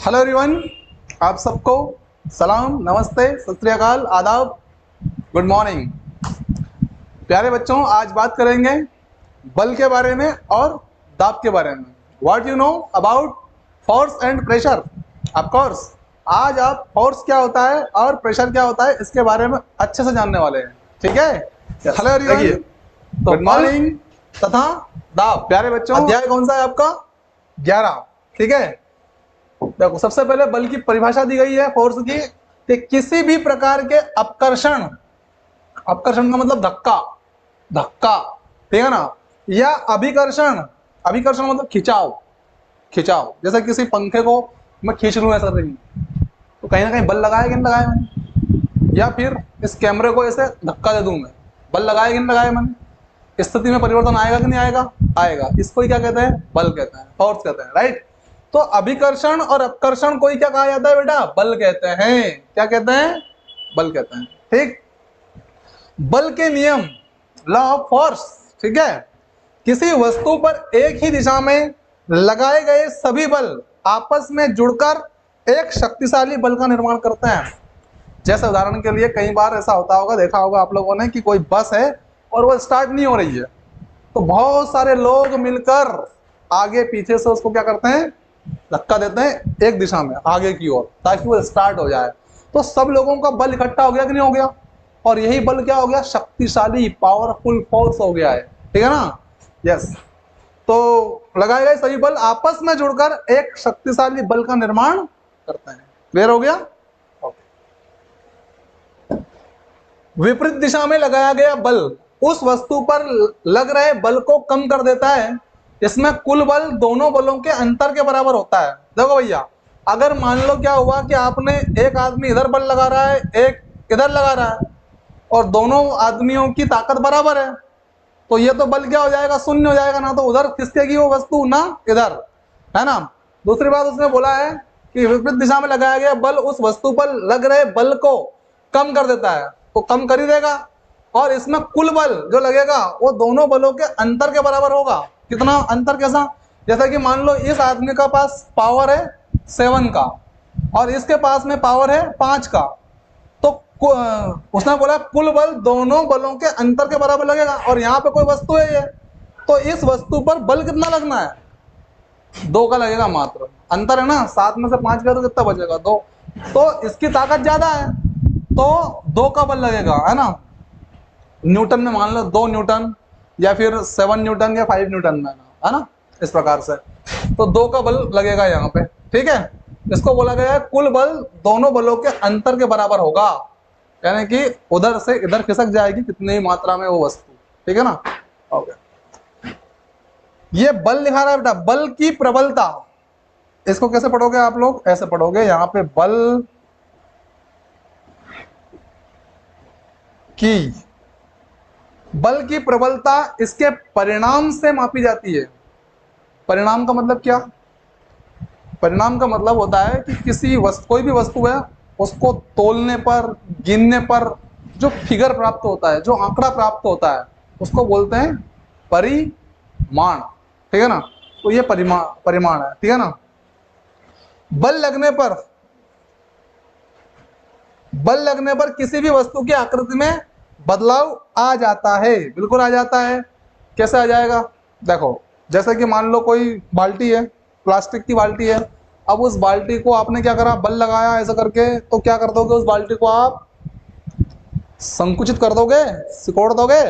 Hello everyone, आप सबको सलाम, नमस्ते, सत श्री अकाल, आदाब, गुड मॉर्निंग। प्यारे बच्चों, आज बात करेंगे बल के बारे में और दाब के बारे में। What you know about force and pressure. Of course आज आप फोर्स क्या होता है और प्रेशर क्या होता है इसके बारे में अच्छे से जानने वाले हैं। ठीक है? हेलो एवरीवन, तो गुड मॉर्निंग तथा दाब। प्यारे बच्चों, अध्याय कौन सा है आपका? 11। ठीक है, देखो सबसे पहले बल की परिभाषा दी गई है फोर्स की कि किसी भी प्रकार के अपकर्षण, अपकर्षण का मतलब धक्का, धक्का, ठीक है ना, या अभिकर्षण, अभिकर्षण मतलब खिंचाव, खिंचाव। जैसे किसी पंखे को मैं खींच लूं ऐसा नहीं, तो कहीं ना कहीं बल लगाया कि नहीं लगाया मैंने, या फिर इस कैमरे को ऐसे धक्का दे दूं मैं, बल लगाया कि नहीं लगाया मैंने, स्थिति में परिवर्तन आएगा कि नहीं आएगा? आएगा। इसको ही क्या कहते हैं? बल कहते हैं, फोर्स कहते हैं, राइट। तो अभिकर्षण और अपकर्षण को ही क्या कहा जाता है बेटा? बल कहते हैं। क्या कहते हैं? बल कहते हैं। ठीक, बल के नियम, लॉ ऑफ फोर्स। ठीक है, किसी वस्तु पर एक ही दिशा में लगाए गए सभी बल आपस में जुड़कर एक शक्तिशाली बल का निर्माण करते हैं। जैसे उदाहरण के लिए कई बार ऐसा होता होगा, देखा होगा आप लोगों ने कि कोई बस है और वो स्टार्ट नहीं हो रही है, तो बहुत सारे लोग मिलकर आगे पीछे से उसको क्या करते हैं? धक्का देते हैं एक दिशा में आगे की ओर, ताकि वो स्टार्ट हो जाए। तो सब लोगों का बल इकट्ठा हो गया कि नहीं हो गया? और यही बल क्या हो गया? शक्तिशाली, पावरफुल फोर्स हो गया है। ठीक है ना? यस। तो लगाए गए सभी बल आपस में जुड़कर एक शक्तिशाली बल का निर्माण करते हैं। क्लियर हो गया? विपरीत दिशा में लगाया गया बल उस वस्तु पर लग रहे बल को कम कर देता है। इसमें कुल बल दोनों बलों के अंतर के बराबर होता है। देखो भैया, अगर मान लो क्या हुआ कि आपने, एक आदमी इधर बल लगा रहा है, एक इधर लगा रहा है, और दोनों आदमियों की ताकत बराबर है, तो ये तो बल क्या हो जाएगा? शून्य हो जाएगा। ना तो उधर खिसकेगी वो वस्तु, ना इधर, है ना। दूसरी बात उसने बोला है कि विपरीत दिशा में लगाया गया बल उस वस्तु पर लग रहे बल को कम कर देता है, तो कम कर ही देगा। और इसमें कुल बल जो लगेगा वो दोनों बलों के अंतर के बराबर होगा। कितना अंतर? कैसा? जैसा कि मान लो इस आदमी का पास पावर है 7 का और इसके पास में पावर है 5 का, तो उसने बोला कुल बल दोनों बलों के अंतर के बराबर लगेगा। और यहाँ पे कोई वस्तु है ये, तो इस वस्तु पर बल कितना लगना है? 2 का लगेगा मात्र। अंतर है ना, 7 में से 5 गया तो कितना बचेगा? 2। तो इसकी ताकत ज्यादा है, तो 2 का बल लगेगा, है ना। न्यूटन में मान लो 2 न्यूटन, या फिर 7 न्यूटन या 5 न्यूटन में, है ना, इस प्रकार से। तो 2 का बल लगेगा यहाँ पे। ठीक है, इसको बोला गया है कुल बल दोनों बलों के अंतर के बराबर होगा, यानी कि उधर से इधर खिसक जाएगी कितनी मात्रा में वो वस्तु। ठीक है ना? ओके, ये बल लिखा रहा है बेटा, बल की प्रबलता। इसको कैसे पढ़ोगे आप लोग? ऐसे पढ़ोगे, यहाँ पे बल की, बल की प्रबलता इसके परिणाम से मापी जाती है। परिणाम का मतलब क्या? परिणाम का मतलब होता है कि किसी वस्तु, कोई भी वस्तु है, उसको तोलने पर, गिनने पर जो फिगर प्राप्त होता है, जो आंकड़ा प्राप्त होता है, उसको बोलते हैं परिमाण। ठीक है ना? तो ये परिमाण है। ठीक है ना? बल लगने पर, बल लगने पर किसी भी वस्तु की आकृति में बदलाव आ जाता है। बिल्कुल आ जाता है। कैसे आ जाएगा? देखो, जैसे कि मान लो कोई बाल्टी है, प्लास्टिक की बाल्टी है। अब उस बाल्टी को आपने क्या करा? बल लगाया ऐसा करके, तो क्या कर दोगे? उस बाल्टी को आप संकुचित कर दोगे, सिकोड़ दोगे,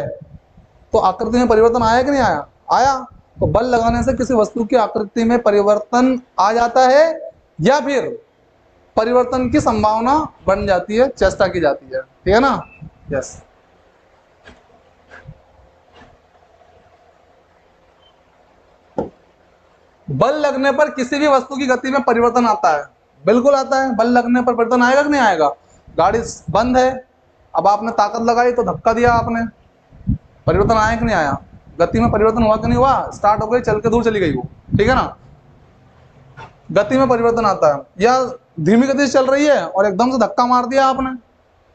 तो आकृति में परिवर्तन आया कि नहीं आया? आया। तो बल लगाने से किसी वस्तु की आकृति में परिवर्तन आ जाता है, या फिर परिवर्तन की संभावना बन जाती है, चेष्टा की जाती है। ठीक है ना? यस। बल लगने पर किसी भी वस्तु की गति में परिवर्तन आता है। बिल्कुल आता है। बल लगने पर परिवर्तन आएगा कि नहीं आएगा? गाड़ी बंद है, अब आपने ताकत लगाई तो धक्का दिया आपने, परिवर्तन आया कि नहीं आया? गति में परिवर्तन हुआ कि नहीं हुआ? स्टार्ट हो गई, चल के दूर चली गई वो। ठीक है ना? गति में परिवर्तन आता है। या धीमी गति से चल रही है और एकदम से धक्का मार दिया आपने,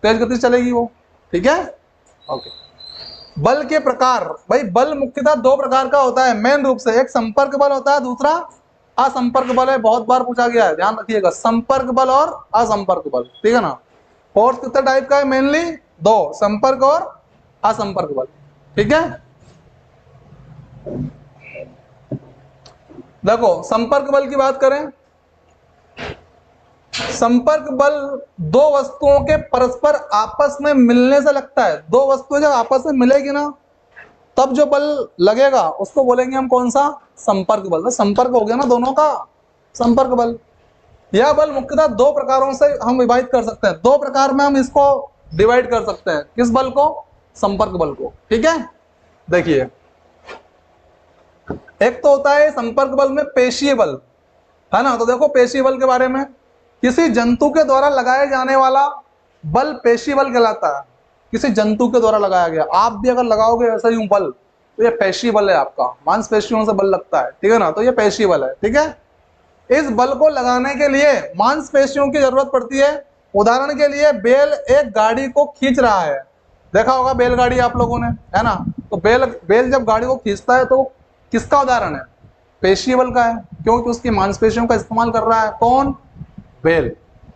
तेज गति से चलेगी वो। ठीक है? ओके। बल के प्रकार, भाई बल मुख्यतः 2 प्रकार का होता है मेन रूप से। एक संपर्क बल होता है, दूसरा असंपर्क बल है, बहुत बार पूछा गया है, ध्यान रखिएगा, संपर्क बल और असंपर्क बल, ठीक है ना। फोर्स कितने टाइप का है, मेनली दो, संपर्क और असंपर्क बल, ठीक है। देखो संपर्क बल की बात करें, संपर्क बल दो वस्तुओं के परस्पर आपस में मिलने से लगता है। दो वस्तुएं जब आपस में मिलेगी ना, तब जो बल लगेगा उसको बोलेंगे हम कौन सा, संपर्क बल। तो संपर्क हो गया ना दोनों का, संपर्क बल। यह बल मुख्यतः दो प्रकारों से हम विभाजित कर सकते हैं, दो प्रकार में हम इसको डिवाइड कर सकते हैं। किस बल को, संपर्क बल को, ठीक है। देखिए एक तो होता है संपर्क बल में पेशीय बल, है ना। तो देखो पेशीय बल के बारे में, किसी जंतु के द्वारा लगाए जाने वाला बल पेशीय बल कहलाता है। किसी जंतु के द्वारा लगाया गया, आप भी अगर लगाओगे ऐसा यूं बल, तो ये पेशीय बल है, आपका मांसपेशियों से बल लगता है, ठीक है ना। तो ये पेशीय बल है, ठीक है। इस बल को लगाने के लिए मांसपेशियों की जरूरत पड़ती है। उदाहरण के लिए बैल एक गाड़ी को खींच रहा है, देखा होगा बैलगाड़ी आप लोगों ने, है ना। तो बैल जब गाड़ी को खींचता है तो किसका उदाहरण है, पेशीय बल का है, क्योंकि उसकी मांसपेशियों का इस्तेमाल कर रहा है कौन, बैल,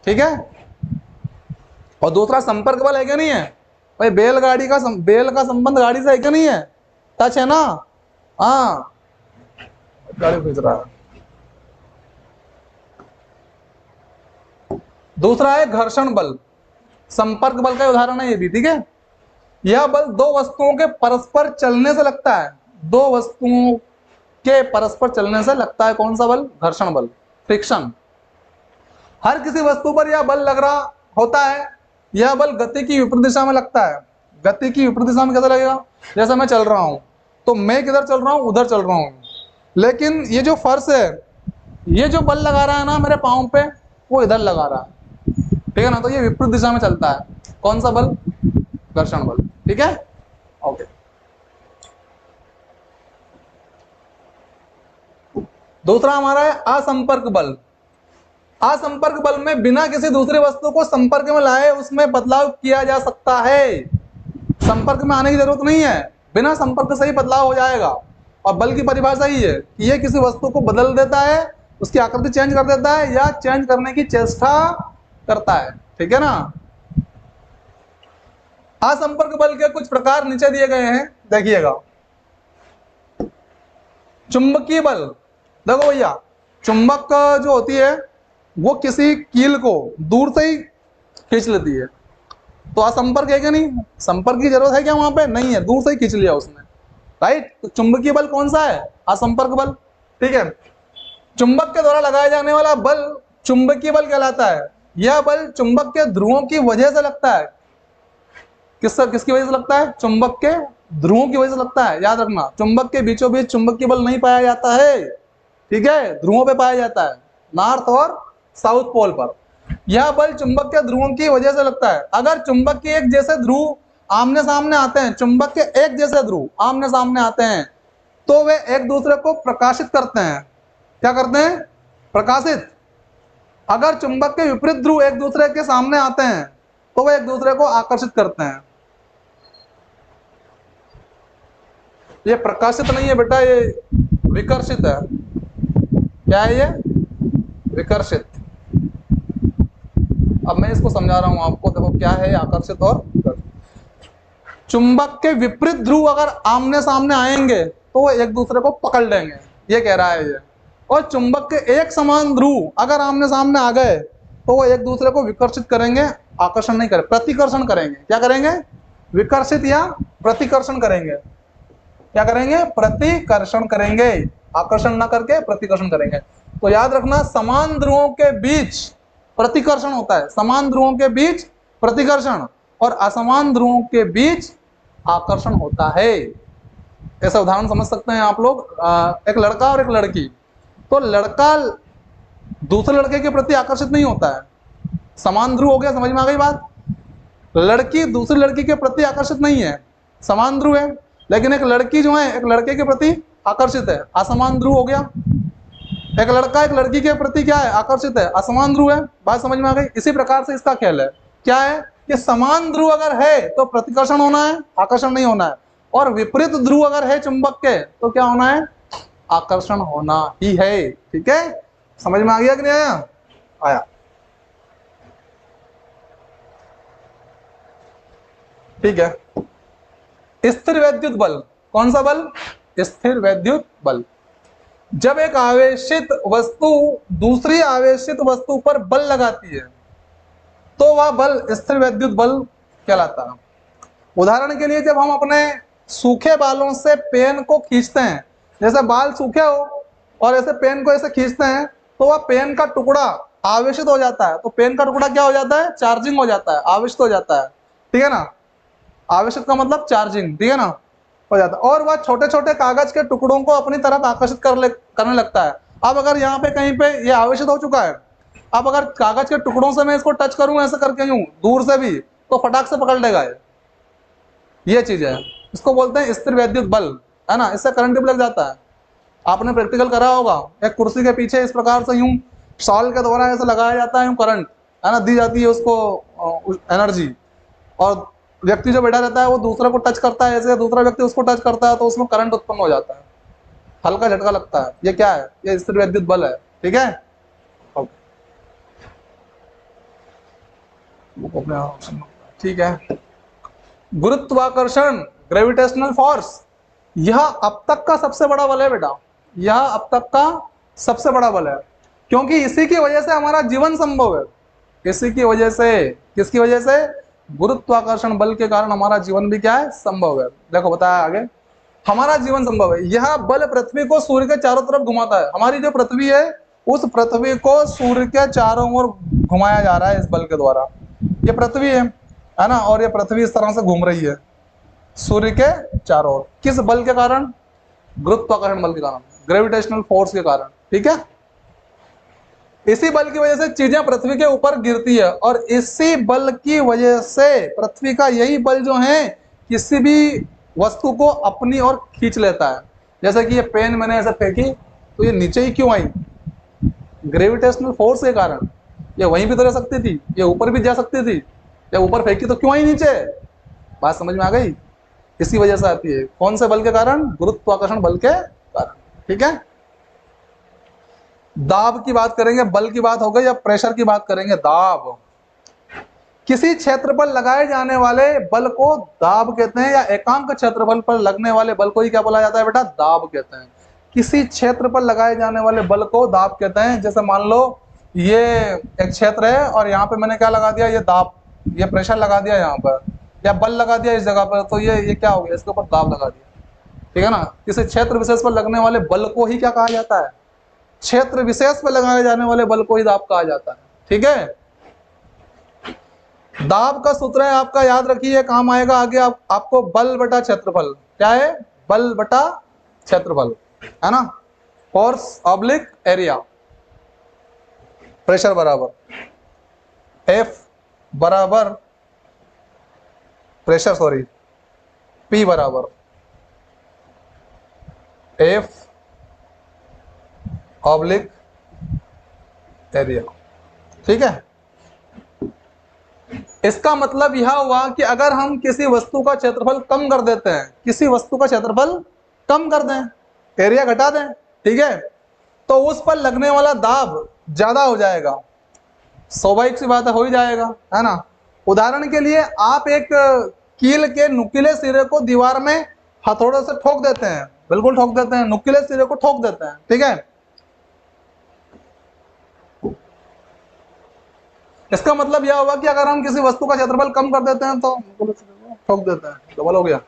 ठीक है। और दूसरा संपर्क बल है क्या नहीं है भाई, बैल का संबंध गाड़ी से है क्या नहीं है, टच है ना, हाँ, गाड़ी खींच रहा है। दूसरा है घर्षण बल, संपर्क बल का उदाहरण है ये भी, ठीक है। यह बल दो वस्तुओं के परस्पर चलने से लगता है, दो वस्तुओं के परस्पर चलने से लगता है कौन सा बल, घर्षण बल, फ्रिक्शन। हर किसी वस्तु पर यह बल लग रहा होता है। यह बल गति की विपरीत दिशा में लगता है। गति की विपरीत दिशा में कैसे लगेगा, जैसे मैं चल रहा हूं तो मैं किधर चल रहा हूं, उधर चल रहा हूं, लेकिन ये जो फर्श है, ये जो बल लगा रहा है ना मेरे पांव पे, वो इधर लगा रहा है, ठीक है ना। तो ये विपरीत दिशा में चलता है, कौन सा बल, घर्षण बल, ठीक है, ओके। दूसरा हमारा है असंपर्क बल। असंपर्क बल में बिना किसी दूसरी वस्तु को संपर्क में लाए उसमें बदलाव किया जा सकता है। संपर्क में आने की जरूरत नहीं है, बिना संपर्क से ही बदलाव हो जाएगा। और बल की परिभाषा ही है कि ये किसी वस्तु को बदल देता है, उसकी आकृति चेंज कर देता है या चेंज करने की चेष्टा करता है, ठीक है ना। असंपर्क बल के कुछ प्रकार नीचे दिए गए हैं, देखिएगा। चुंबकीय बल, देखो भैया, चुंबक जो होती है वो किसी कील को दूर से ही खींच लेती है, तो असंपर्क है क्या नहीं, संपर्क की जरूरत है क्या वहां पे, नहीं है, दूर से ही खींच लिया उसने, राइट। तो चुंबकीय बल कौन सा है, असंपर्क बल, ठीक है। चुंबक के द्वारा लगाया जाने वाला बल चुंबकीय बल कहलाता है। यह बल चुंबक के ध्रुवों की वजह से लगता है। किसकी वजह से लगता है, चुंबक के ध्रुवों की वजह से लगता है, याद रखना। चुंबक के बीचों बीच चुंबकीय बल नहीं पाया जाता है, ठीक है, ध्रुवों पे पाया जाता है, नॉर्थ और साउथ पोल पर। यह बल चुंबक के ध्रुवों की वजह से लगता है। अगर चुंबक के एक जैसे ध्रुव आमने सामने आते हैं, चुंबक के एक जैसे ध्रुव आमने सामने आते हैं, तो वे एक दूसरे को प्रकाशित करते हैं। क्या करते हैं, प्रकाशित। अगर चुंबक के विपरीत ध्रुव एक दूसरे के सामने आते हैं तो वे एक दूसरे को आकर्षित करते हैं। ये प्रकाशित नहीं है बेटा, ये विकर्षित है। क्या है ये, विकर्षित। अब मैं इसको समझा रहा हूं आपको, देखो क्या है आकर्षित और विकर्षित। चुंबक के विपरीत ध्रुव अगर आमने सामने आएंगे तो वो एक दूसरे को पकड़ लेंगे, ये कह रहा है ये। और चुंबक के एक समान ध्रुव अगर आमने सामने आ गए तो वो एक दूसरे को विकर्षित करेंगे, आकर्षण नहीं करेंगे, प्रतिकर्षण करेंगे। क्या करेंगे, विकर्षित या प्रतिकर्षण करेंगे। क्या करेंगे, प्रतिकर्षण करेंगे, आकर्षण ना करके प्रतिकर्षण करेंगे। तो याद रखना, समान ध्रुवों के बीच प्रतिकर्षण होता है, समान ध्रुवों के बीच प्रतिकर्षण, और असमान ध्रुवों के बीच आकर्षण होता है। ऐसा उदाहरण समझ सकते हैं आप लोग, एक लड़का और एक लड़की। तो लड़का दूसरे लड़के के प्रति आकर्षित नहीं होता है, समान ध्रुव हो गया, समझ में आ गई बात। लड़की दूसरी लड़की के प्रति आकर्षित नहीं है, समान ध्रुव है। लेकिन एक लड़की जो है एक लड़के के प्रति आकर्षित है, असमान ध्रुव हो गया। एक लड़का एक लड़की के प्रति क्या है, आकर्षित है, असमान ध्रुव है। बात समझ में आ गई। इसी प्रकार से इसका खेल है, क्या है कि समान ध्रुव अगर है तो प्रतिकर्षण होना है, आकर्षण नहीं होना है। और विपरीत ध्रुव अगर है चुंबक के तो क्या होना है, आकर्षण होना ही है। ठीक है, समझ में आ गया कि नहीं आया? आया। ठीक है, स्थिर वैद्युत बल, कौन सा बल? स्थिर वैद्युत बल। जब एक आवेशित वस्तु दूसरी आवेशित वस्तु पर बल लगाती है तो वह बल स्थिर वैद्युत बल कहलाता है। उदाहरण के लिए जब हम अपने सूखे बालों से पेन को खींचते हैं, जैसे बाल सूखे हो और ऐसे पेन को ऐसे खींचते हैं तो वह पेन का टुकड़ा आवेशित हो जाता है। तो पेन का टुकड़ा क्या हो जाता है? चार्जिंग हो जाता है, आवेशित हो जाता है। ठीक है ना, आवेशित का मतलब चार्जिंग, ठीक है ना, हो जाता है। और वह छोटे छोटे कागज के टुकड़ों को अपनी तरफ आकर्षित करने लगता है। अब अगर यहाँ पे कहीं पे ये आवेशित हो चुका है, अब अगर कागज के टुकड़ों से मैं इसको टच करूं ऐसे करके यूं दूर से भी, तो फटाक से पकड़ लेगा ये चीज है। इसको बोलते हैं स्थिर वैद्युत बल, है ना। इससे करंट भी लग जाता है। आपने प्रैक्टिकल करा होगा, एक कुर्सी के पीछे इस प्रकार से यूं शॉल के द्वारा ऐसे लगाया जाता है, यूं करंट, है ना, दी जाती है उसको एनर्जी, और व्यक्ति जो बैठा रहता है वो दूसरे को टच करता है, ऐसे दूसरा व्यक्ति उसको टच करता है तो उसमें करंट उत्पन्न हो जाता है, हल्का झटका लगता है। ये क्या है? ये स्थिर वैद्युत बल है। ठीक है, ठीक है। गुरुत्वाकर्षण, ग्रेविटेशनल फोर्स, यह अब तक का सबसे बड़ा बल है बेटा, यह अब तक का सबसे बड़ा बल है, क्योंकि इसी की वजह से हमारा जीवन संभव है। इसी की वजह से, किसकी वजह से? गुरुत्वाकर्षण बल के कारण हमारा जीवन भी क्या है? संभव है। देखो बताया आगे, हमारा जीवन संभव है। यह बल पृथ्वी को सूर्य के चारों तरफ घुमाता है। हमारी जो पृथ्वी है उस पृथ्वी को सूर्य के चारों ओर घुमाया जा रहा है इस बल के द्वारा। ये पृथ्वी है ना, और ये पृथ्वी इस तरह से घूम रही है सूर्य के चारों ओर। किस बल के कारण? गुरुत्वाकर्षण बल के कारण, ग्रेविटेशनल फोर्स के कारण। ठीक है, इसी बल की वजह से चीजें पृथ्वी के ऊपर गिरती है, और इसी बल की वजह से पृथ्वी का यही बल जो है किसी भी वस्तु को अपनी ओर खींच लेता है। जैसे कि ये पेन मैंने ऐसे फेंकी तो ये नीचे ही क्यों आई? ग्रेविटेशनल फोर्स के कारण। ये वहीं भी तो रह सकती थी, ये ऊपर भी जा सकती थी, जब ऊपर फेंकी तो क्यों आई नीचे? बात समझ में आ गई? इसी वजह से आती है। कौन से बल के कारण? गुरुत्वाकर्षण बल के कारण। ठीक है, दाब की बात करेंगे, बल की बात हो गई, अब प्रेशर की बात करेंगे। दाब, किसी क्षेत्र पर लगाए जाने वाले बल को दाब कहते हैं, या एकांक क्षेत्रफल पर लगने वाले बल को ही क्या बोला जाता है बेटा? दाब कहते हैं। किसी क्षेत्र पर लगाए जाने वाले बल को दाब कहते हैं। जैसे मान लो ये एक क्षेत्र है और यहाँ पे मैंने क्या लगा दिया? ये दाब, ये प्रेशर लगा दिया यहाँ पर, या बल लगा दिया इस जगह पर, तो ये क्या हो गया? इसके ऊपर दाब लगा दिया। ठीक है ना, किसी क्षेत्र विशेष पर लगने वाले बल को ही क्या कहा जाता है? क्षेत्र विशेष पर लगाए जाने वाले बल को ही दाब कहा जाता है। ठीक है, दाब का सूत्र है आपका, याद रखिए, काम आएगा आगे आपको। बल बटा क्षेत्रफल, क्या है? बल बटा क्षेत्रफल, है ना, फोर्स ऑब्लिक एरिया। प्रेशर बराबर एफ बराबर प्रेशर, सॉरी, पी बराबर एफ ऑब्लिक एरिया। ठीक है, इसका मतलब यह हुआ कि अगर हम किसी वस्तु का क्षेत्रफल कम कर देते हैं, किसी वस्तु का क्षेत्रफल कम कर दें, एरिया घटा दें, ठीक है, तो उस पर लगने वाला दाब ज्यादा हो जाएगा। स्वाभाविक सी बात है, हो ही जाएगा, है ना। उदाहरण के लिए आप एक कील के नुकीले सिरे को दीवार में हथौड़े से ठोक देते हैं, बिल्कुल ठोक देते हैं, नुकीले सिरे को ठोक देते हैं, ठीक है। इसका मतलब यह होगा कि अगर हम किसी वस्तु का क्षेत्रफल कम कर देते हैं तो ठोक देते हैं, डबल हो गया।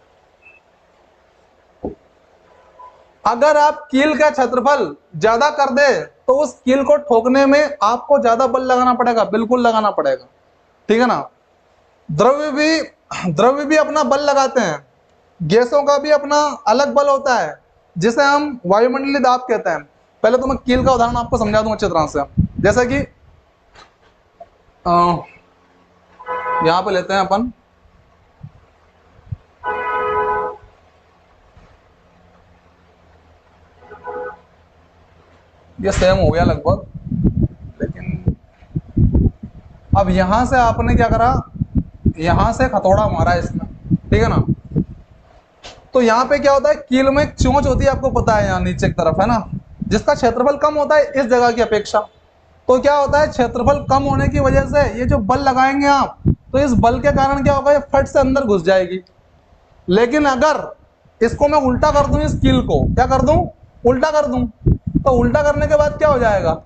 अगर आप कील का क्षेत्रफल ज्यादा कर दे तो उस कील को ठोकने में आपको ज्यादा बल लगाना पड़ेगा, बिल्कुल लगाना पड़ेगा, ठीक है ना। द्रव्य भी अपना बल लगाते हैं, गैसों का भी अपना अलग बल होता है जिसे हम वायुमंडलीय दाब कहते हैं। पहले तो मैं कील का उदाहरण आपको समझा दूं अच्छी तरह से। जैसे कि यहां पे लेते हैं अपन, ये सेम हो गया लगभग, लेकिन अब यहां से आपने क्या करा, यहां से हथौड़ा मारा इसमें, ठीक है ना, तो यहाँ पे क्या होता है, कील में एक चोंच होती है, आपको पता है, यहाँ नीचे की तरफ है ना, जिसका क्षेत्रफल कम होता है इस जगह की अपेक्षा। तो क्या होता है, क्षेत्रफल कम होने की वजह से ये जो बल लगाएंगे आप, तो इस बल के कारण क्या होगा, ये फट से अंदर घुस जाएगी। लेकिन अगर इसको मैं उल्टा कर दूं, इस कील को क्या कर दूं, उल्टा कर दूं, तो उल्टा करने के बाद क्या हो जाएगा,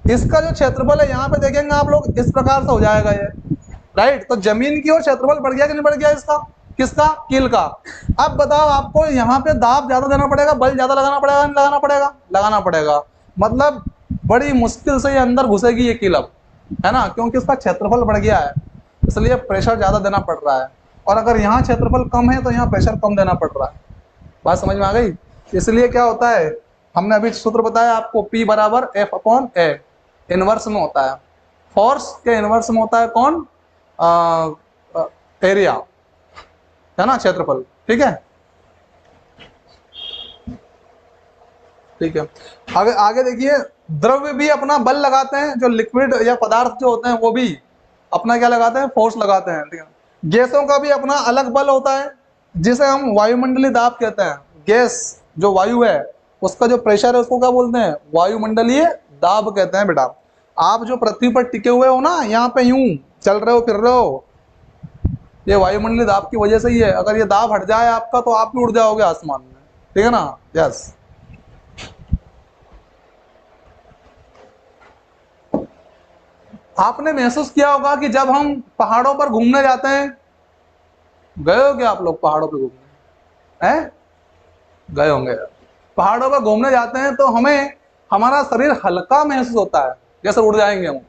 इसका जो क्षेत्रफल है यहाँ पे देखेंगे आप लोग, इस प्रकार से हो जाएगा ये, राइट। तो जमीन की ओर क्षेत्रफल बढ़ गया कि नहीं बढ़ गया इसका, किसका, कील का। अब बताओ, आपको यहाँ पे दाब ज्यादा देना पड़ेगा, बल ज्यादा लगाना पड़ेगा, नहीं लगाना पड़ेगा, लगाना पड़ेगा। मतलब बड़ी मुश्किल से ये अंदर घुसेगी ये कील अब, है ना, क्योंकि इसका क्षेत्रफल बढ़ गया है, इसलिए प्रेशर ज्यादा देना पड़ रहा है। और अगर यहाँ क्षेत्रफल कम है तो यहाँ प्रेशर कम देना पड़ रहा है। बात समझ में आ गई। इसलिए क्या होता है, हमने अभी सूत्र बताया आपको, P बराबर F/A, इनवर्स में होता है, फोर्स के इनवर्स में होता है कौन, एरिया, है ना, क्षेत्रफल। ठीक है, ठीक है। आगे आगे देखिए, द्रव्य भी अपना बल लगाते हैं, जो लिक्विड या पदार्थ जो होते हैं वो भी अपना क्या लगाते हैं, फोर्स लगाते हैं। ठीक है, गैसों का भी अपना अलग बल होता है, जिसे हम वायुमंडलीय दाब कहते हैं। गैस जो वायु है उसका जो प्रेशर है उसको क्या बोलते हैं, वायुमंडलीय दाब कहते हैं। बेटा आप जो पृथ्वी पर टिके हुए हो ना, यहाँ पे यूं चल रहे हो फिर रहे हो, ये वायुमंडलीय दाब की वजह से ही है। अगर ये दाब हट जाए आपका तो आप भी उड़ जाओगे आसमान में, ठीक है ना। यस, आपने महसूस किया होगा कि जब हम पहाड़ों पर घूमने जाते हैं, गए हो क्या आप लोग पहाड़ों पर घूमने, हैं, गए होंगे। पहाड़ों पर घूमने जाते हैं तो हमें हमारा शरीर हल्का महसूस होता है, जैसे उड़ जाएंगे हम।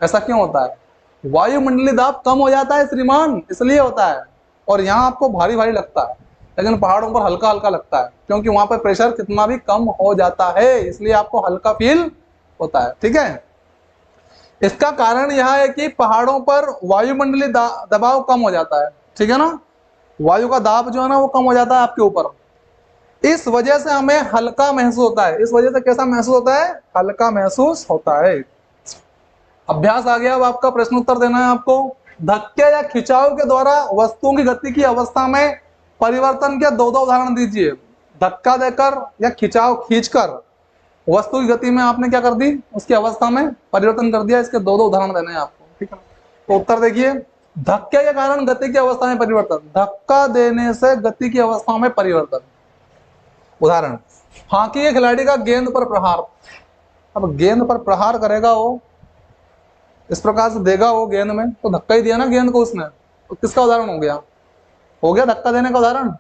ऐसा क्यों होता है, वायुमंडलीय दाब कम हो जाता है श्रीमान, इसलिए होता है। और यहाँ आपको भारी भारी लगता है, लेकिन पहाड़ों पर हल्का हल्का लगता है, क्योंकि वहां पर प्रेशर कितना भी कम हो जाता है, इसलिए आपको हल्का फील होता है। ठीक है, इसका कारण यह है कि पहाड़ों पर वायुमंडलीय दबाव कम हो जाता है, ठीक है ना, वायु का दाब जो है ना वो कम हो जाता है आपके ऊपर, इस वजह से हमें हल्का महसूस होता है। इस वजह से कैसा महसूस होता है, हल्का महसूस होता है। अभ्यास आ गया, अब आपका प्रश्न उत्तर देना है आपको। धक्के या खिंचाव के द्वारा वस्तुओं की गति की अवस्था में परिवर्तन के दो दो उदाहरण दीजिए। धक्का देकर या खिंचाव खींचकर वस्तु की गति में आपने क्या कर दी, उसकी अवस्था में परिवर्तन कर दिया। इसके दो दो उदाहरण देने हैं आपको, ठीक है। तो उत्तर देखिए, धक्के के कारण गति की अवस्था में परिवर्तन, धक्का देने से गति की अवस्था में परिवर्तन। उदाहरण, हॉकी के खिलाड़ी का गेंद पर प्रहार। अब गेंद पर प्रहार करेगा वो, इस प्रकार से देगा वो गेंद में, तो धक्का ही दिया ना गेंद को उसने, तो किसका उदाहरण हो गया, हो गया धक्का देने का उदाहरण।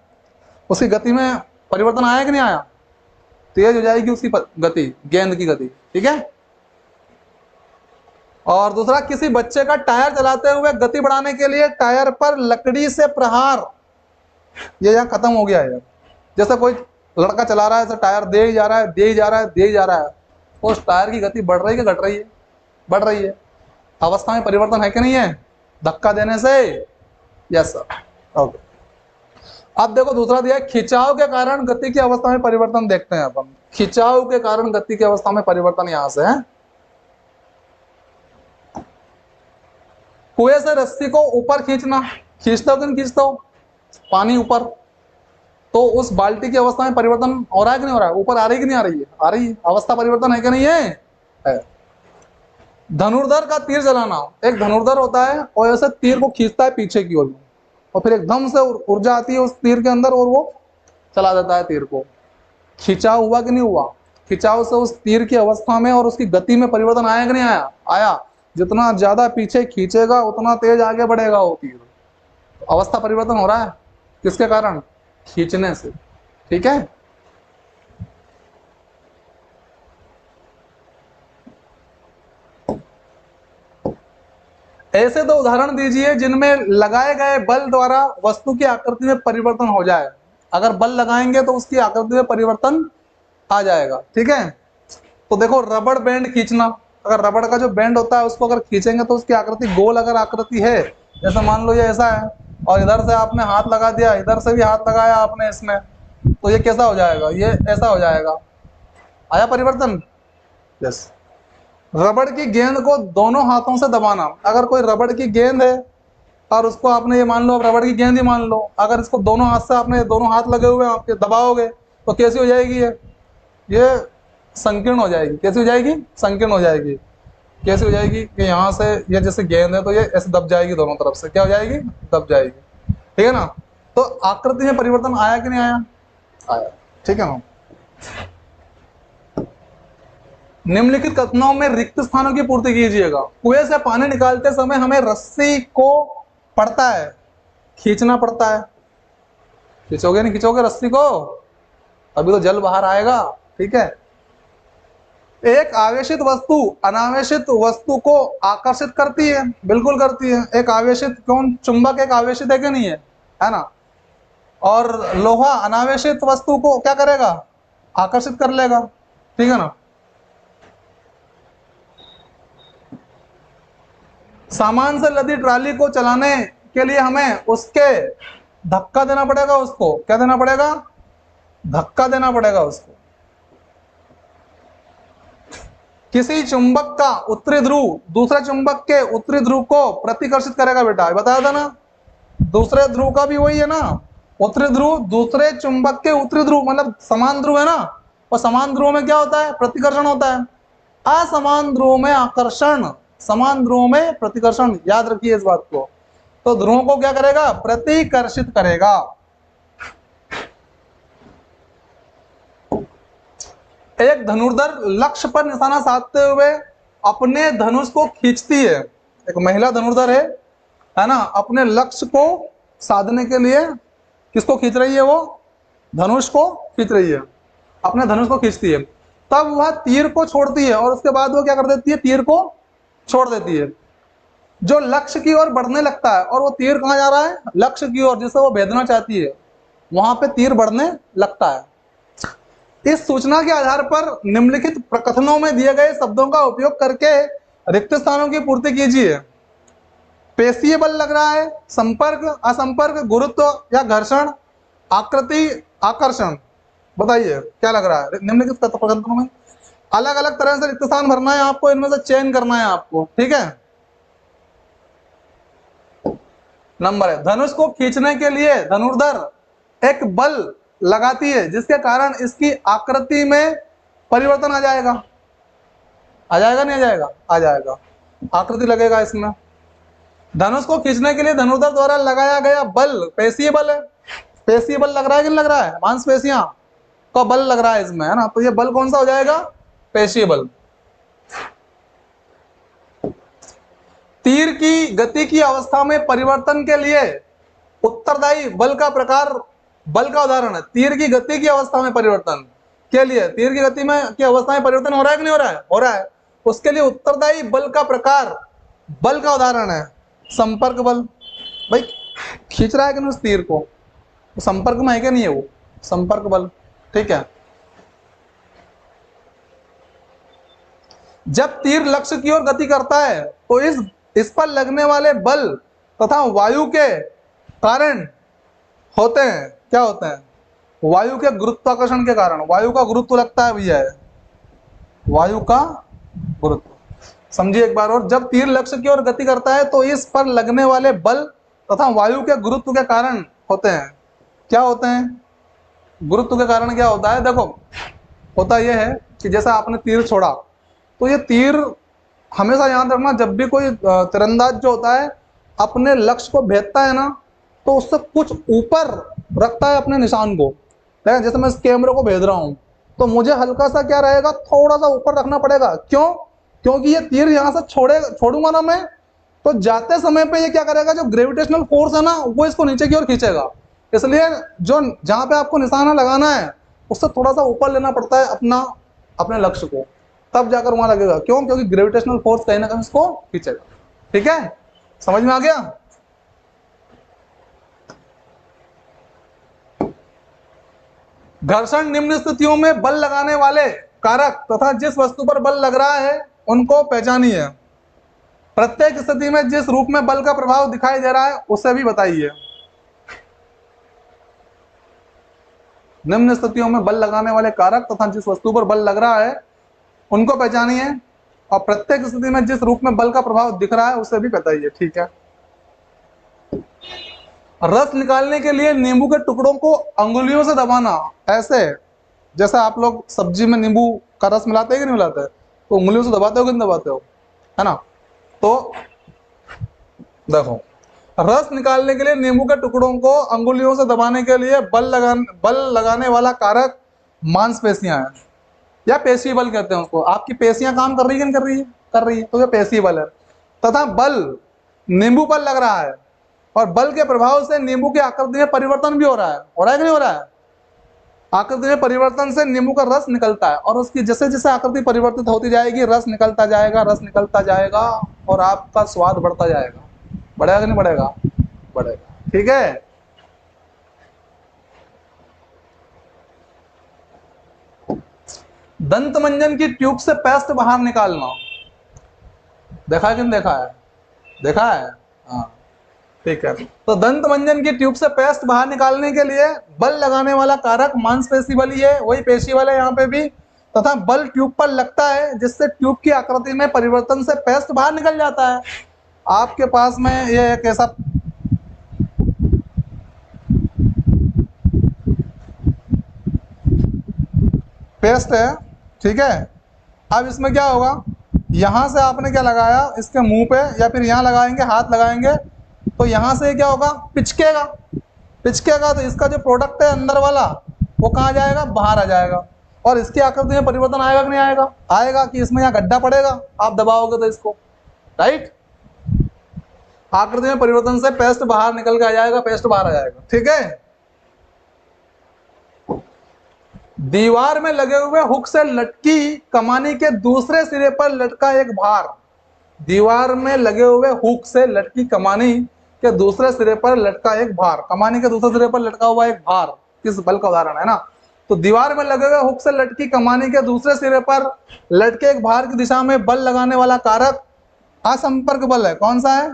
उसकी गति में परिवर्तन आया कि नहीं आया, तेज हो जाएगी उसकी गति, गेंद की गति, ठीक है। और दूसरा, किसी बच्चे का टायर चलाते हुए गति बढ़ाने के लिए टायर पर लकड़ी से प्रहार, ये यहाँ खत्म हो गया है। जैसे कोई लड़का चला रहा है, ऐसा टायर दे ही जा रहा है, दे ही जा रहा है, दे ही जा रहा है, तो उस टायर की गति बढ़ रही है कि घट रही है, बढ़ रही है। अवस्था में परिवर्तन है कि नहीं है धक्का देने से, यस सर, ओके। अब देखो दूसरा दिया है, खिंचाव के कारण गति की अवस्था में परिवर्तन। देखते हैं अपन, खिंचाव के कारण गति की अवस्था में परिवर्तन यहां से है। कुएं से रस्सी को ऊपर खींचना, खींचते हो कि नहीं खींचते हो, पानी ऊपर, तो उस बाल्टी की अवस्था में परिवर्तन हो रहा है कि नहीं हो रहा है, ऊपर आ रही कि नहीं आ रही है, आ रही है, अवस्था परिवर्तन है कि नहीं है। धनुर्धर का तीर चलाना, एक धनुर्धर होता है और ऐसे तीर को खींचता है पीछे की ओर, और फिर एकदम से ऊर्जा आती है उस तीर के अंदर और वो चला देता है तीर को। खिंचाव हुआ कि नहीं हुआ, खिंचाव से उस तीर की अवस्था में और उसकी गति में परिवर्तन आया कि नहीं आया, आया। जितना ज्यादा पीछे खींचेगा उतना तेज आगे बढ़ेगा वो तीर, तो अवस्था परिवर्तन हो रहा है किसके कारण, खींचने से, ठीक है। ऐसे दो उदाहरण दीजिए जिनमें लगाए गए बल द्वारा वस्तु की आकृति में परिवर्तन हो जाए। अगर बल लगाएंगे तो उसकी आकृति में परिवर्तन आ जाएगा, ठीक है। तो देखो, रबड़ बैंड खींचना, अगर रबड़ का जो बैंड होता है उसको अगर खींचेंगे तो उसकी आकृति गोल अगर आकृति है, जैसे मान लो ये ऐसा है और इधर से आपने हाथ लगा दिया, इधर से भी हाथ लगाया आपने इसमें, तो ये कैसा हो जाएगा, ये ऐसा हो जाएगा, आया परिवर्तन, यस। रबड़ की गेंद को दोनों हाथों से दबाना, अगर कोई रबड़ की गेंद है और उसको आपने ये मान लो, अब रबड़ की गेंद ही मान लो, अगर इसको दोनों हाथ से आपने, दोनों हाथ लगे हुए हैं आपके, दबाओगे तो कैसी हो जाएगी ये संकीर्ण हो जाएगी। कैसी हो जाएगी? संकीर्ण हो जाएगी। कैसे हो जाएगी कि यहाँ से ये जैसे गेंद है तो ये ऐसे दब जाएगी, दोनों तरफ से क्या हो जाएगी? दब जाएगी। ठीक है ना? तो आकृति में परिवर्तन आया कि नहीं आया? आया। ठीक है ना? निम्नलिखित कथनों में रिक्त स्थानों की पूर्ति कीजिएगा। कुएं से पानी निकालते समय हमें रस्सी को पड़ता है, खींचना पड़ता है। खींचोगे नहीं खींचोगे रस्सी को, अभी तो जल बाहर आएगा। ठीक है? एक आवेशित वस्तु अनावेशित वस्तु को आकर्षित करती है, बिल्कुल करती है। एक आवेशित, कौन? चुंबक एक आवेशित है कि नहीं है ना? और लोहा अनावेशित वस्तु को क्या करेगा? आकर्षित कर लेगा। ठीक है ना? सामान से लदी ट्राली को चलाने के लिए हमें उसके धक्का देना पड़ेगा। उसको क्या देना पड़ेगा? धक्का देना पड़ेगा उसको। किसी चुंबक का उत्तरी ध्रुव दूसरे चुंबक के उत्तरी ध्रुव को प्रतिकर्षित करेगा। बेटा बताया था ना, दूसरे ध्रुव का भी वही है ना, उत्तरी ध्रुव दूसरे चुंबक के उत्तरी ध्रुव, मतलब समान ध्रुव है ना, और समान ध्रुव में क्या होता है? प्रतिकर्षण होता है। असमान ध्रुव में आकर्षण, समान ध्रुव में प्रतिकर्षण। याद रखिए इस बात को। तो ध्रुवों को क्या करेगा? प्रतिकर्षित करेगा। एक धनुर्धर लक्ष्य पर निशाना साधते हुए अपने धनुष को खींचती है। एक महिला धनुर्धर है ना, अपने लक्ष्य को साधने के लिए किसको खींच रही है? वो धनुष को खींच रही है, अपने धनुष को खींचती है। तब वह तीर को छोड़ती है और उसके बाद वो क्या कर देती है? तीर को छोड़ देती है। जो लक्ष्य की ओर बढ़ने लगता है, और वो तीर कहाँ जा रहा है? लक्ष्य की ओर, जिसे वो भेदना चाहती है, वहां पे तीर बढ़ने लगता है। इस सूचना के आधार पर निम्नलिखित प्रकथनों में दिए गए शब्दों का उपयोग करके रिक्त स्थानों की पूर्ति कीजिए। पेशीय बल लग रहा है, संपर्क, असंपर्क, गुरुत्व या घर्षण, आकृति, आकर्षण। बताइए क्या लग रहा है? निम्नलिखित प्रकथनों में अलग अलग तरह से रिक्त स्थान भरना है आपको, इनमें से चयन करना है आपको। ठीक है? नंबर है, धनुष को खींचने के लिए धनुर्धर एक बल लगाती है जिसके कारण इसकी आकृति में परिवर्तन आ जाएगा। आ जाएगा नहीं आ जाएगा? आ जाएगा, आकृति लगेगा इसमें। धनुष को खींचने के लिए धनुर्धर द्वारा लगाया गया बल पेशीय बल है। पेशीय बल लग रहा है कि नहीं लग रहा है? मांसपेशियां का बल लग रहा है इसमें, है ना? तो ये बल कौन सा हो जाएगा? पेशीय बल। तीर की गति की अवस्था में परिवर्तन के लिए उत्तरदायी बल का प्रकार, बल का उदाहरण है। तीर की गति की अवस्था में परिवर्तन के लिए, तीर की गति में की अवस्था में परिवर्तन हो रहा है कि नहीं हो रहा है? हो रहा है। उसके लिए उत्तरदायी बल का प्रकार, बल का उदाहरण है संपर्क बल। भाई खींच रहा है कि नहीं उस तीर को, तो संपर्क में है कि नहीं है? वो संपर्क बल। ठीक है? जब तीर लक्ष्य की ओर गति करता है तो इस पर लगने वाले बल तथा वायु के कारण होते हैं। क्या होते हैं? वायु के गुरुत्वाकर्षण के कारण। वायु का गुरुत्व लगता है भैया, वायु का गुरुत्व। समझिए एक बार और, जब तीर लक्ष्य की ओर गति करता है तो इस पर लगने वाले बल तथा वायु के गुरुत्व के कारण होते हैं। क्या होते हैं? गुरुत्व के कारण क्या होता है? देखो, होता यह है कि जैसा आपने तीर छोड़ा, तो ये तीर हमेशा याद रखना, जब भी कोई तीरंदाज जो होता है अपने लक्ष्य को भेदता है ना, तो उससे कुछ ऊपर रखता है अपने निशान को। जैसे मैं इस कैमरे को भेद रहा हूं, तो मुझे हल्का सा क्या रहेगा? थोड़ा सा ऊपर रखना पड़ेगा। क्यों? क्योंकि ये तीर यहाँ से छोड़ूंगा ना मैं, तो जाते समय पे ये क्या करेगा? जो ग्रेविटेशनल फोर्स है ना, वो इसको नीचे की ओर खींचेगा। इसलिए जो जहां पे आपको निशाना लगाना है, उससे थोड़ा सा ऊपर लेना पड़ता है अपने लक्ष्य को, तब जाकर वहां लगेगा। क्यों? क्योंकि ग्रेविटेशनल फोर्स कहीं ना कहीं इसको खींचेगा। ठीक है? समझ में आ गया? घर्षण निम्न स्थितियों में बल लगाने वाले कारक तथा जिस वस्तु पर बल लग रहा है उनको पहचानिए। प्रत्येक स्थिति में जिस रूप में बल का प्रभाव दिखाई दे रहा है उसे भी बताइए। निम्न स्थितियों में बल लगाने वाले कारक तथा जिस वस्तु पर बल लग रहा है उनको पहचानिए, और प्रत्येक स्थिति में जिस रूप में बल का प्रभाव दिख रहा है उसे भी बताइए। ठीक है? रस निकालने के लिए नींबू के टुकड़ों को अंगुलियों से दबाना, ऐसे जैसे आप लोग सब्जी में नींबू का रस मिलाते हैं कि नहीं मिलाते, तो उंगलियों से दबाते हो कि नहीं दबाते हो, है ना। तो देखो, रस निकालने के लिए नींबू के टुकड़ों को अंगुलियों से दबाने के लिए बल लगाने वाला कारक मांसपेशियां हैं, या पेशी बल कहते हैं उसको। आपकी पेशियां काम कर रही है कि नहीं कर रही है? कर रही है, तो ये पेशी बल है। तथा बल नींबू पर लग रहा है, और बल के प्रभाव से नींबू की आकृति में परिवर्तन भी हो रहा है कि नहीं हो रहा है? आकृति में परिवर्तन से नींबू का रस निकलता है, और उसकी जैसे जैसे आकृति परिवर्तित होती जाएगी, रस निकलता जाएगा, रस निकलता जाएगा, और आपका स्वाद बढ़ता जाएगा। बढ़ेगा कि नहीं बढ़ेगा? बढ़ेगा। ठीक है। दंत मंजन की ट्यूब से पेस्ट बाहर निकालना, देखा है कि नहीं देखा है? देखा है, हाँ, ठीक है। तो दंत मंजन की ट्यूब से पेस्ट बाहर निकालने के लिए बल लगाने वाला कारक मांसपेशी बल ही है, वही पेशी बल है यहाँ पे भी। तथा बल ट्यूब पर लगता है, जिससे ट्यूब की आकृति में परिवर्तन से पेस्ट बाहर निकल जाता है। आपके पास में ये एक ऐसा पेस्ट है, ठीक है। अब इसमें क्या होगा, यहां से आपने क्या लगाया, इसके मुंह पे या फिर यहां लगाएंगे, हाथ लगाएंगे, तो यहां से क्या होगा, पिचकेगा। पिचकेगा तो इसका जो प्रोडक्ट है अंदर वाला, वो कहाँ जाएगा, बाहर आ जाएगा। और इसकी आकृति में परिवर्तन आएगा कि नहीं आएगा? आएगा, कि इसमें यहाँ गड्ढा पड़ेगा, आप दबाओगे तो इसको, राइट। आकृति में परिवर्तन से पेस्ट बाहर निकल के आ जाएगा, पेस्ट बाहर आ जाएगा, ठीक है। दीवार में लगे हुए हुक से लटकी कमानी के दूसरे सिरे पर लटका एक भार, दीवार में लगे हुए हुक से लटकी कमानी के दूसरे सिरे पर लटका एक भार, कमानी के दूसरे सिरे पर लटका हुआ एक भार किस बल का उदाहरण है ना। तो दीवार में लगे हुए हुक से लटकी कमानी के दूसरे सिरे पर लटके एक भार की दिशा में बल लगाने वाला कारक असंपर्क बल है। कौन सा है?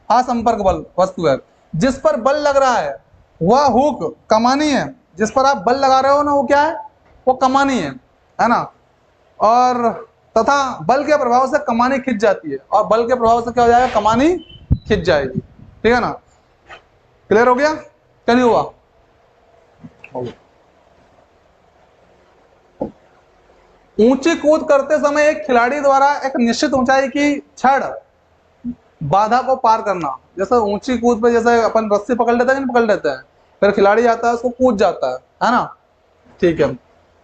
असंपर्क बल वस्तु है। जिस पर बल लग रहा है वह हुक कमानी है, जिस पर आप बल लगा रहे हो ना, वो क्या है, वो कमानी है ना। और तथा बल के प्रभाव से कमानी खिंच जाती है, और बल के प्रभाव से क्या हो जाएगा, कमानी खिंच जाएगी, ठीक है ना। क्लियर हो गया? क्या नहीं हुआ? ऊंची कूद करते समय एक खिलाड़ी द्वारा एक निश्चित ऊंचाई की छड़ बाधा को पार करना, जैसे ऊंची कूद पे जैसे अपन रस्सी पकड़ लेते हैं, पकड़ लेते हैं, फिर खिलाड़ी आता है उसको कूद जाता है ना, ठीक है।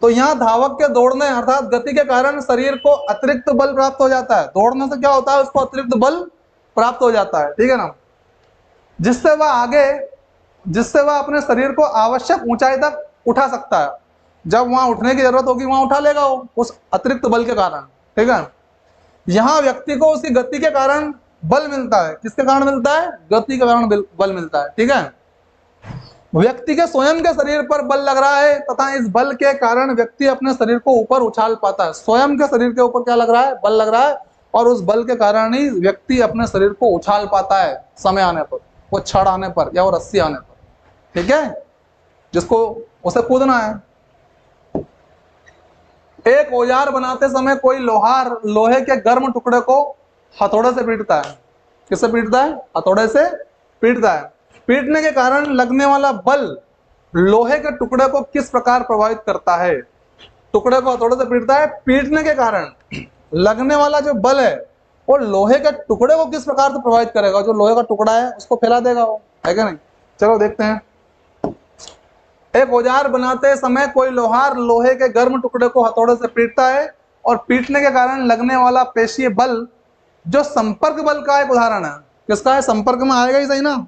तो यहाँ धावक के दौड़ने अर्थात गति के कारण शरीर को अतिरिक्त बल प्राप्त हो जाता है। दौड़ने से क्या होता है, उसको अतिरिक्त बल प्राप्त हो जाता है, ठीक है ना, जिससे वह अपने शरीर को आवश्यक ऊंचाई तक उठा सकता है। जब वहां उठने की जरूरत होगी वहां उठा लेगा वो, उस अतिरिक्त बल के कारण, ठीक है। यहाँ व्यक्ति को उसकी गति के कारण बल मिलता है। किसके कारण मिलता है? गति के कारण बल मिलता है, ठीक है। व्यक्ति के स्वयं के शरीर पर बल लग रहा है, तथा इस बल के कारण व्यक्ति अपने शरीर को ऊपर उछाल पाता है। स्वयं के शरीर के ऊपर क्या लग रहा है? बल लग रहा है, और उस बल के कारण ही व्यक्ति अपने शरीर को उछाल पाता है समय आने पर, वो छड़ आने पर या वो रस्सी आने पर, ठीक है, जिसको उसे कूदना है। एक औजार बनाते समय कोई लोहार लोहे के गर्म टुकड़े को हथौड़े से पीटता है। किससे पीटता है? हथौड़े से पीटता है। पीटने के कारण लगने वाला बल लोहे के टुकड़े को किस प्रकार प्रभावित करता है? टुकड़े को हथौड़े से पीटता है, पीटने के कारण लगने वाला जो बल है वो लोहे के टुकड़े को किस प्रकार से प्रभावित करेगा? जो लोहे का टुकड़ा है उसको फैला देगा वो, है क्या नहीं? चलो देखते हैं। एक औजार बनाते समय कोई लोहार लोहे के गर्म टुकड़े को हथौड़े से पीटता है, और पीटने के कारण लगने वाला पेशीय बल जो संपर्क बल का एक उदाहरण है। किसका है? संपर्क में आएगा ही सही ना।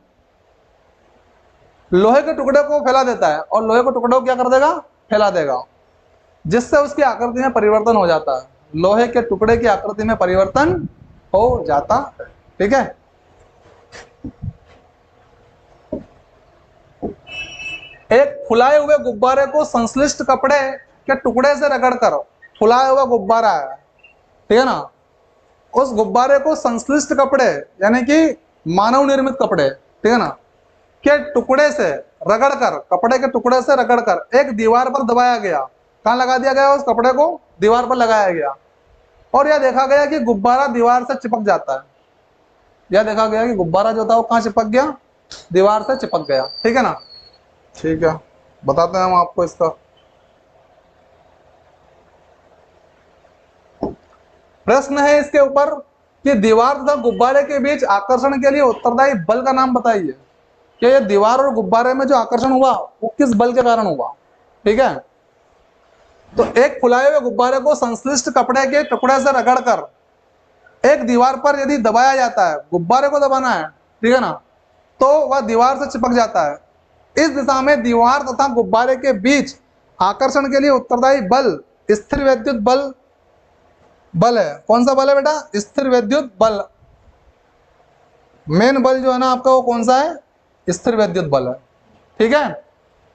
लोहे के टुकड़े को फैला देता है, और लोहे के टुकड़े को क्या कर देगा? फैला देगा, जिससे उसकी आकृति में परिवर्तन हो जाता है। लोहे के टुकड़े की आकृति में परिवर्तन हो जाता है, ठीक है। एक फुलाए हुए गुब्बारे को संश्लिष्ट कपड़े के टुकड़े से रगड़कर, फुलाया हुआ गुब्बारा है, ठीक है ना, उस गुब्बारे को संश्लिष्ट कपड़े यानी कि मानव निर्मित कपड़े, ठीक है ना, के टुकड़े से रगड़कर, कपड़े के टुकड़े से रगड़कर एक दीवार पर दबाया गया। कहाँ लगा दिया गया? उस कपड़े को दीवार पर लगाया गया, और यह देखा गया कि गुब्बारा दीवार से चिपक जाता है। यह देखा गया कि गुब्बारा जो था वो कहाँ चिपक गया? दीवार से चिपक गया, ठीक है ना। ठीक है, बताते हैं हम आपको इसका। प्रश्न है इसके ऊपर कि दीवार तथा गुब्बारे के बीच आकर्षण के लिए उत्तरदायी बल का नाम बताइए। कि ये दीवार और गुब्बारे में जो आकर्षण हुआ वो किस बल के कारण हुआ, ठीक है। तो एक फुलाए हुए गुब्बारे को संश्लिष्ट कपड़े के टुकड़े से रगड़कर एक दीवार पर यदि दबाया जाता है, गुब्बारे को दबाना है, ठीक है ना, तो वह दीवार से चिपक जाता है। इस दिशा में दीवार तथा गुब्बारे के बीच आकर्षण के लिए उत्तरदायी बल स्थिर वैद्युत बल बल है। कौन सा बल है बेटा? स्थिर वैद्युत बल। मेन बल जो है ना आपका वो कौन सा है? स्थिर वैद्युत बल है, ठीक है।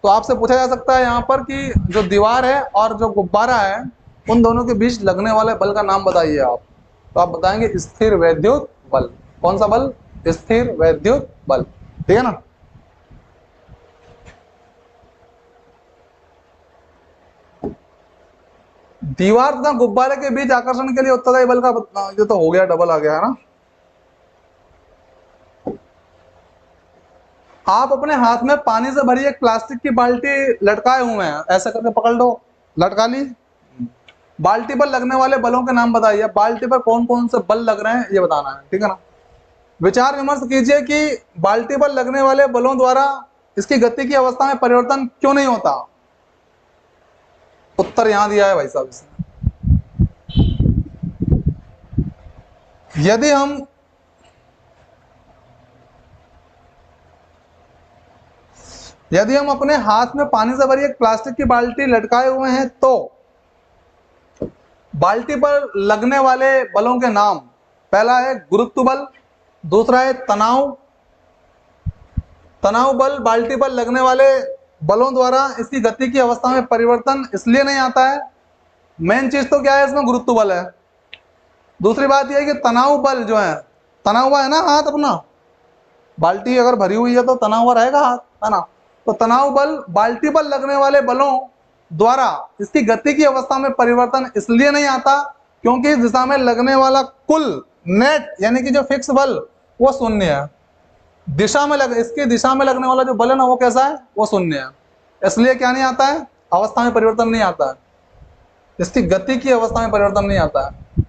तो आपसे पूछा जा सकता है यहाँ पर कि जो दीवार है और जो गुब्बारा है उन दोनों के बीच लगने वाले बल का नाम बताइए आप। तो आप बताएंगे स्थिर वैद्युत बल। कौन सा बल? स्थिर वैद्युत बल, ठीक है ना। दीवार तथा गुब्बारे के बीच आकर्षण के लिए उत्तरदायी बल का, ये तो हो गया, डबल आ गया है ना। आप अपने हाथ में पानी से भरी एक प्लास्टिक की बाल्टी लटकाए हुए हैं, ऐसे करके पकड़ लो, लटका ली। बाल्टी पर लगने वाले बलों के नाम बताइए। बाल्टी पर कौन कौन से बल लग रहे हैं ये बताना है, ठीक है ना। विचार विमर्श कीजिए कि बाल्टी पर लगने वाले बलों द्वारा इसकी गति की अवस्था में परिवर्तन क्यों नहीं होता। उत्तर यहां दिया है भाई साहब इसने। यदि हम अपने हाथ में पानी से भरी एक प्लास्टिक की बाल्टी लटकाए हुए हैं तो बाल्टी पर लगने वाले बलों के नाम, पहला है गुरुत्व बल, दूसरा है तनाव बल। बाल्टी पर लगने वाले बलों द्वारा इसकी गति की अवस्था में परिवर्तन इसलिए नहीं आता है, मेन चीज तो क्या है इसमें? गुरुत्व बल है। दूसरी बात यह है कि तनाव बल जो है, तना हुआ है ना हाथ अपना, बाल्टी अगर भरी हुई है तो तना हुआ रहेगा हाथ, है ना। तो तनाव बल बाल्टी पर लगने वाले बलों द्वारा इसकी गति की अवस्था में परिवर्तन इसलिए नहीं आता क्योंकि इस दिशा में लगने वाला कुल नेट यानी कि जो फिक्स बल वो शून्य है। इसकी दिशा में लगने वाला जो बल है ना वो कैसा है? वो शून्य है। इसलिए क्या नहीं आता है? अवस्था में परिवर्तन नहीं आता है, इसकी गति की अवस्था में परिवर्तन नहीं आता है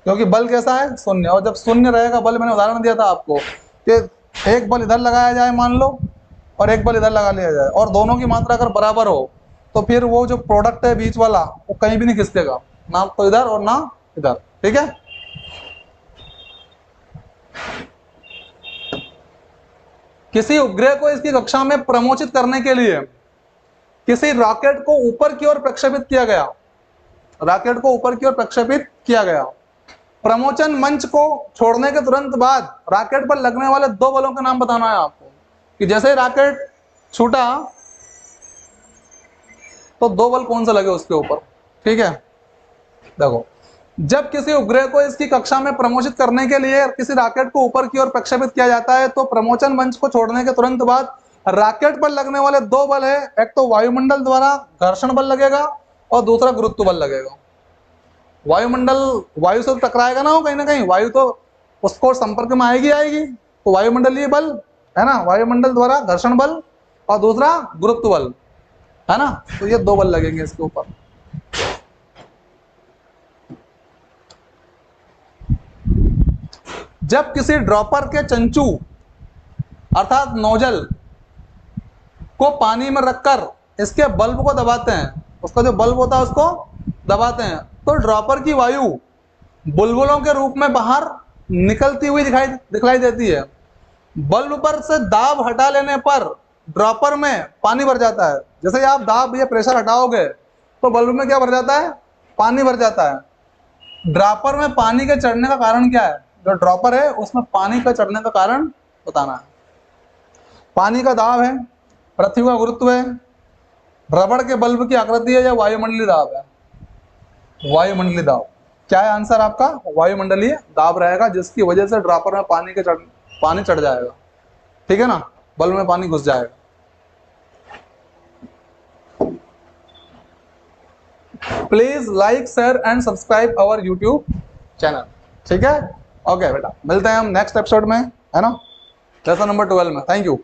क्योंकि बल कैसा है? शून्य। और जब शून्य रहेगा बल, मैंने उदाहरण दिया था आपको कि एक बल इधर लगाया जाए मान लो और एक बल इधर लगा लिया जाए और दोनों की मात्रा अगर बराबर हो तो फिर वो जो प्रोडक्ट है बीच वाला वो कहीं भी नहीं खिसकेगा, ना तो इधर और ना इधर, ठीक है। किसी उपग्रह को इसकी कक्षा में प्रमोचित करने के लिए किसी रॉकेट को ऊपर की ओर प्रक्षेपित किया गया। रॉकेट को ऊपर की ओर प्रक्षेपित किया गया। प्रमोचन मंच को छोड़ने के तुरंत बाद रॉकेट पर लगने वाले दो बलों के नाम बताना है आपको। कि जैसे ही रॉकेट छूटा तो दो बल कौन से लगे उसके ऊपर, ठीक है। देखो, जब किसी उपग्रह को इसकी कक्षा में प्रमोशित करने के लिए किसी रॉकेट को ऊपर की ओर प्रक्षेपित किया जाता है तो प्रमोचन मंच को छोड़ने के तुरंत बाद रॉकेट पर लगने वाले दो बल है, एक तो वायुमंडल द्वारा घर्षण बल लगेगा और दूसरा गुरुत्व बल लगेगा। वायुमंडल वायु से टकराएगा ना, वो कहीं ना कहीं वायु तो उसको संपर्क में आएगी, तो वायुमंडलीय बल है ना, वायुमंडल द्वारा घर्षण बल और दूसरा गुरुत्व बल, है ना। तो ये दो बल लगेंगे इसके ऊपर। जब किसी ड्रॉपर के चंचू अर्थात नोजल को पानी में रखकर इसके बल्ब को दबाते हैं, उसका जो बल्ब होता है उसको दबाते हैं, तो ड्रॉपर की वायु बुलबुलों के रूप में बाहर निकलती हुई दिखलाई देती है। बल्ब पर से दाब हटा लेने पर ड्रॉपर में पानी भर जाता है। जैसे आप दाब या प्रेशर हटाओगे तो बल्ब में क्या भर जाता है? पानी भर जाता है। ड्रॉपर में पानी के चढ़ने का कारण क्या है? जो ड्रॉपर है उसमें पानी का चढ़ने का कारण बताना है। पानी का दाब है, पृथ्वी का गुरुत्व है, रबड़ के बल्ब की आकृति है या वायुमंडलीय दाब है? वायुमंडलीय दाब। क्या है आंसर आपका? वायुमंडलीय दाब रहेगा, जिसकी वजह से ड्रॉपर में पानी चढ़ जाएगा, ठीक है ना, बल्ब में पानी घुस जाएगा। Please like share and subscribe our YouTube channel, ठीक है। ओके बेटा, मिलते हैं हम नेक्स्ट एपिसोड में, है ना। लेसन नंबर 12 में। Thank you.